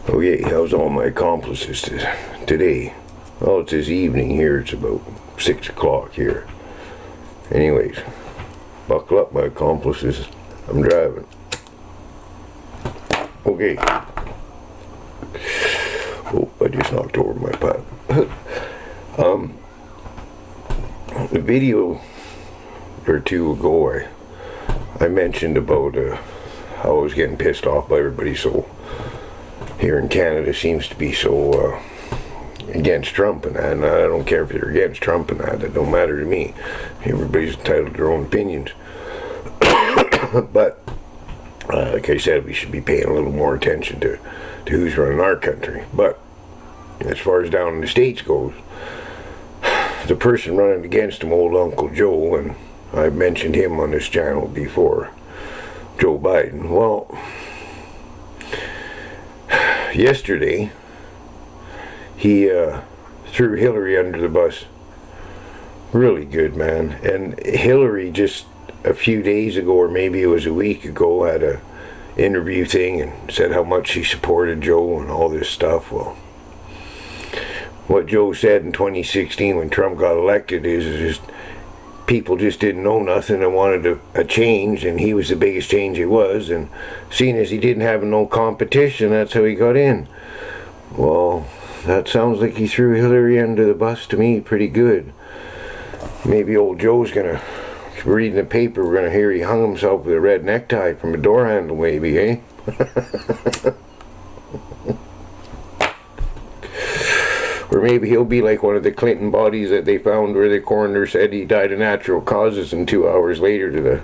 Okay, how's all my accomplices today? Well, it's this evening here. It's about 6 o'clock here. Anyways, buckle up, my accomplices. I'm driving. Okay. Oh, I just knocked over my pipe. The video or two ago, I mentioned about how I was getting pissed off by everybody. So here in Canada seems to be so against Trump and that, and I don't care if they're against Trump and that don't matter to me. Everybody's entitled to their own opinions. But like I said, we should be paying a little more attention to who's running our country. But as far as down in the States goes, the person running against him, old Uncle Joe, and I've mentioned him on this channel before, Joe Biden. Well, yesterday he threw Hillary under the bus. Really good, man. And Hillary just a few days ago, or maybe it was a week ago, had a interview thing and said how much she supported Joe and all this stuff. Well, what Joe said in 2016 when Trump got elected is just people just didn't know nothing and wanted a change, and he was the biggest change he was, and seeing as he didn't have no competition, that's how he got in. Well, that sounds like he threw Hillary under the bus to me pretty good. Maybe old Joe's gonna, reading the paper, we're gonna hear he hung himself with a red necktie from a door handle, maybe, eh? Or maybe he'll be like one of the Clinton bodies that they found where the coroner said he died of natural causes, and 2 hours later the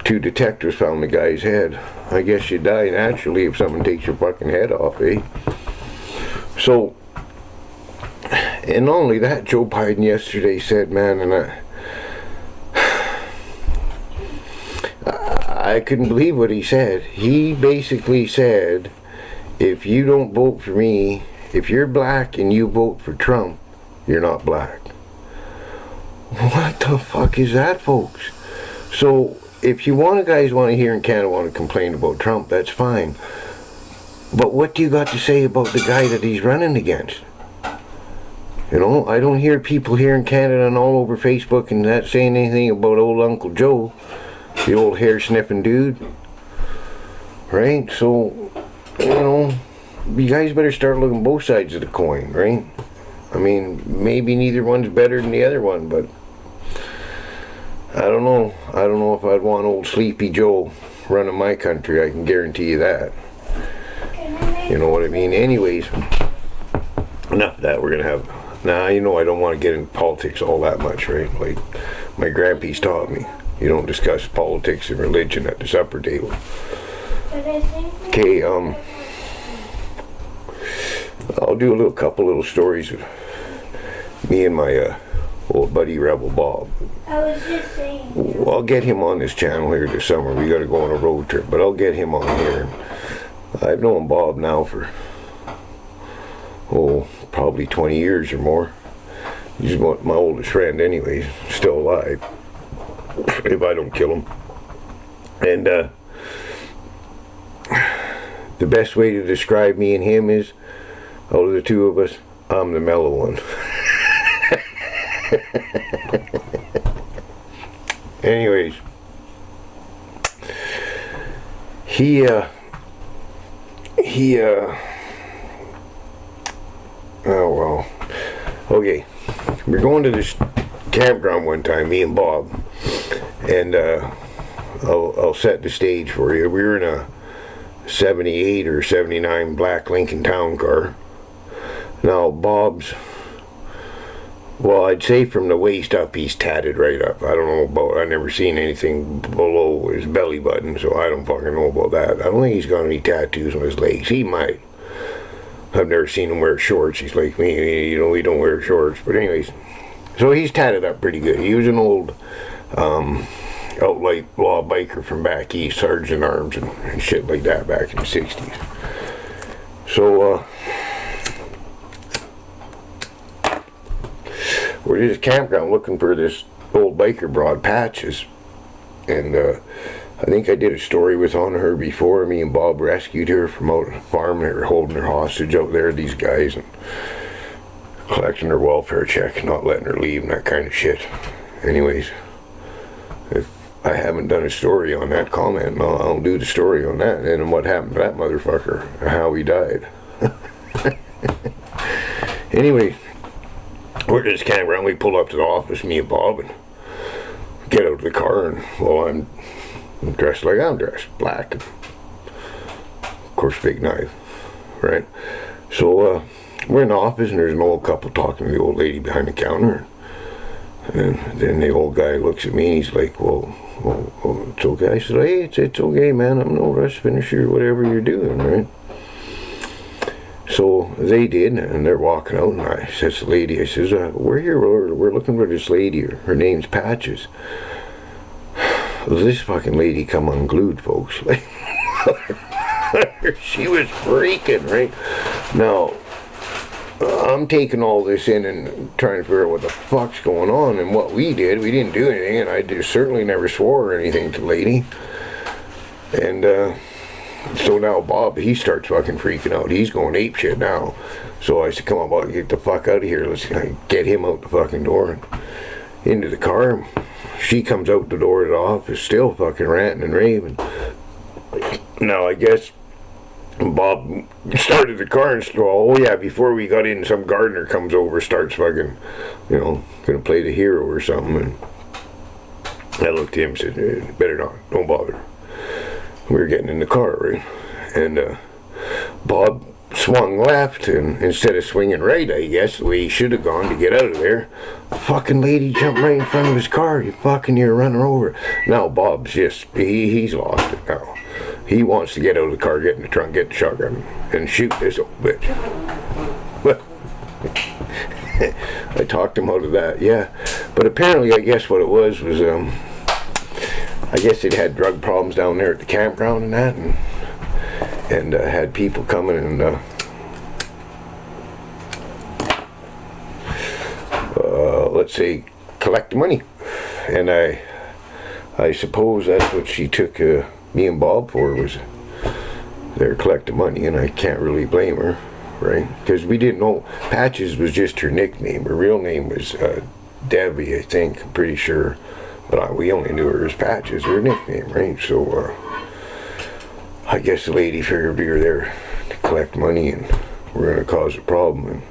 two detectives found the guy's head. I guess you die naturally if someone takes your fucking head off, eh? So, and not only that, Joe Biden yesterday said, man, and I couldn't believe what he said. He basically said, if you don't vote for me, if you're black and you vote for Trump, you're not black. What the fuck is that, folks? So, if you guys want to hear in Canada want to complain about Trump, that's fine. But what do you got to say about the guy that he's running against? You know, I don't hear people here in Canada and all over Facebook and that saying anything about old Uncle Joe, the old hair-sniffing dude. Right? So, you know, you guys better start looking both sides of the coin, right? I mean, maybe neither one's better than the other one, but I don't know. I don't know if I'd want old Sleepy Joe running my country. I can guarantee you that. You know what I mean? Anyways, enough of that. We're gonna have. Nah, you know I don't want to get into politics all that much, right? Like my grandpa's taught me, you don't discuss politics and religion at the supper table. Okay, I'll do a couple little stories of me and my old buddy Rebel Bob. I was just saying. Well, I'll get him on this channel here this summer. We got to go on a road trip, but I'll get him on here. I've known Bob now for probably 20 years or more. He's my oldest friend, anyways. Still alive, if I don't kill him. And the best way to describe me and him is, out of the two of us, I'm the mellow one. Anyways, oh well. Okay, we're going to this campground one time, me and Bob, and I'll set the stage for you. We were in a 78 or 79 black Lincoln Town car. Now Bob's, well, I'd say from the waist up he's tatted right up. I don't know about, I've never seen anything below his belly button, so I don't fucking know about that. I don't think he's got any tattoos on his legs. He might. I've never seen him wear shorts. He's like me, you know, he don't wear shorts. But anyways, so he's tatted up pretty good. He was an old outlaw biker from back east, sergeant arms and shit like that back in the 60s. So, we're just campground looking for this old biker broad Patches, and I think I did a story with on her before. Me and Bob rescued her from out on the farm. They were holding her hostage out there, these guys, and collecting her welfare check, not letting her leave and that kind of shit. Anyways, if I haven't done a story on that comment, I'll do the story on that and what happened to that motherfucker, how he died. Anyway, we're at this campground. We pull up to the office, me and Bob, and get out of the car, and well, I'm dressed like I'm dressed, black, and of course big knife, right? So we're in the office, and there's an old couple talking to the old lady behind the counter, and then the old guy looks at me and he's like, well it's okay. I said, hey, it's okay, man, I'm no rush, finish your whatever you're doing, right? So they did, and they're walking out, and I says to the lady, I says, we're here, we're looking for this lady, her name's Patches. This fucking lady come unglued, folks. Like, she was freaking, right? Now, I'm taking all this in and trying to figure out what the fuck's going on, and what we didn't do anything, and I certainly never swore or anything to the lady. And so now Bob, he starts fucking freaking out. He's going ape shit now. So I said, come on, Bob, get the fuck out of here. Let's get him out the fucking door and into the car. She comes out the door of the office, still fucking ranting and raving. Now, I guess Bob started the car and said, oh yeah, before we got in, some gardener comes over, starts fucking, gonna play the hero or something. And I looked at him and said, better not, don't bother. We were getting in the car, right? And Bob swung left, and instead of swinging right, I guess, the way he should have gone to get out of there, the fucking lady jumped right in front of his car. You fucking near run her over. Now Bob's just, he's lost it now. He wants to get out of the car, get in the trunk, get the shotgun, and shoot this old bitch. But I talked him out of that, yeah. But apparently, I guess what it was I guess they'd had drug problems down there at the campground and that, and had people coming and let's say collect the money. And I suppose that's what she took me and Bob for, was there collecting money, and I can't really blame her, right? Because we didn't know Patches was just her nickname. Her real name was Debbie, I think. I'm pretty sure. But we only knew her as Patches, her nickname, right? So I guess the lady figured we were there to collect money and we're going to cause a problem,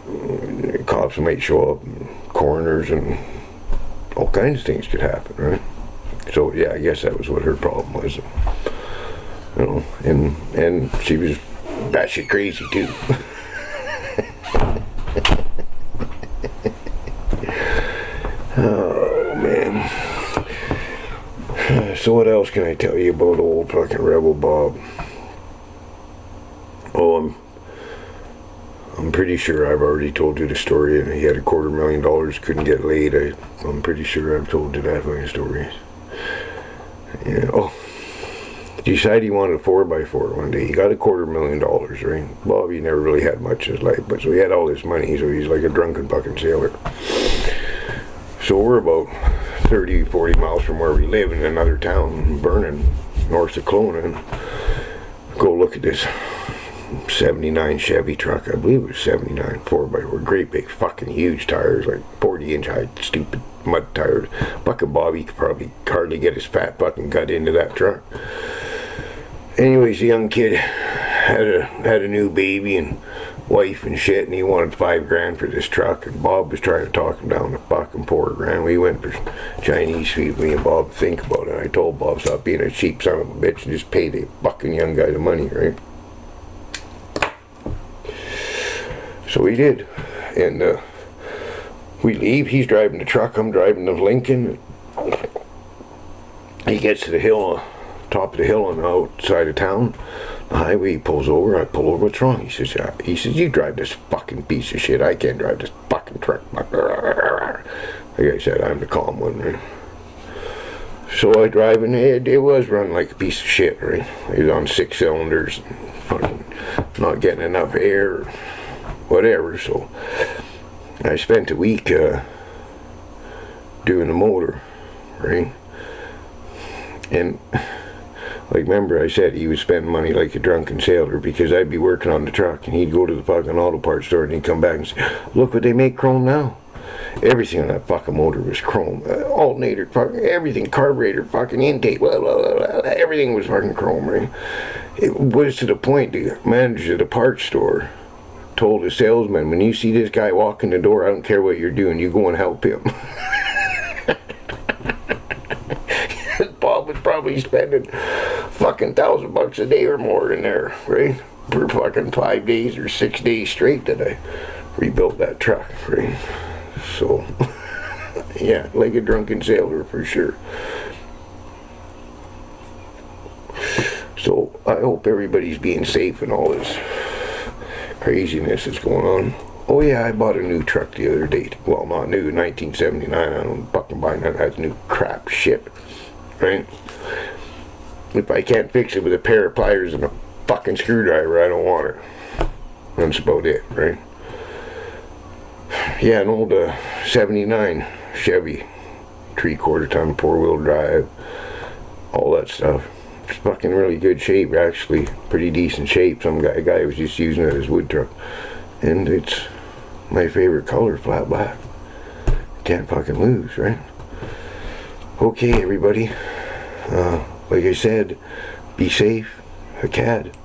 and the cops might show up, and coroners, and all kinds of things could happen, right? So yeah, I guess that was what her problem was, and she was batshit crazy too. Oh man. So what else can I tell you about old fucking Rebel Bob? Oh, I'm pretty sure I've already told you the story, and he had $250,000, couldn't get laid. I'm pretty sure I've told you that fucking story. Yeah. Oh, decided he wanted a 4x4 one day. He got $250,000, right? Bob, he never really had much in his life, but so he had all this money, so he's like a drunken fucking sailor. So we're about 30, 40 miles from where we live in another town, Vernon, north of Kelowna, and go look at this 79 Chevy truck. I believe it was 79 4x4, great big fucking huge tires, like 40-inch high stupid mud tires. Fucking Bobby could probably hardly get his fat fucking gut into that truck. Anyways, the young kid had a new baby and wife and shit, and he wanted $5,000 for this truck, and Bob was trying to talk him down to fucking $4,000. We went for Chinese food, me and Bob think about it. I told Bob, stop being a cheap son of a bitch and just pay the fucking young guy the money, right? So we did, and we leave. He's driving the truck, I'm driving the Lincoln. He gets to the hill, top of the hill on the outside of town. The highway, he pulls over. I pull over. What's wrong? He says, yeah. He says, you drive this fucking piece of shit. I can't drive this fucking truck. Like I said, I'm the calm one, right? So I drive, and it was running like a piece of shit, right? It was on 6 cylinders, fucking not getting enough air, or whatever. So I spent a week doing the motor, right? And like, remember I said he was spending money like a drunken sailor, because I'd be working on the truck and he'd go to the fucking auto parts store and he'd come back and say, look what they make chrome now. Everything on that fucking motor was chrome. Alternator, fucking everything, carburetor, fucking intake, blah, blah, blah, blah, everything was fucking chrome, right? It was to the point the manager of the parts store told the salesman, when you see this guy walk in the door, I don't care what you're doing, you go and help him. Bob was probably spending fucking $1,000 a day or more in there, right? For fucking 5 days or 6 days straight that I rebuilt that truck, right? So, yeah, like a drunken sailor for sure. So, I hope everybody's being safe and all this craziness that's going on. Oh yeah, I bought a new truck the other day. Well, not new, 1979. I don't fucking buy none of that new crap shit. Right? If I can't fix it with a pair of pliers and a fucking screwdriver, I don't want it. That's about it, right? Yeah, an old 79 Chevy, 3/4 ton, 4-wheel drive, all that stuff. It's fucking really good shape, actually. Pretty decent shape. Some guy was just using it as wood truck. And it's my favorite color, flat black. Can't fucking lose, right? Okay, everybody. Like I said, be safe. A cad.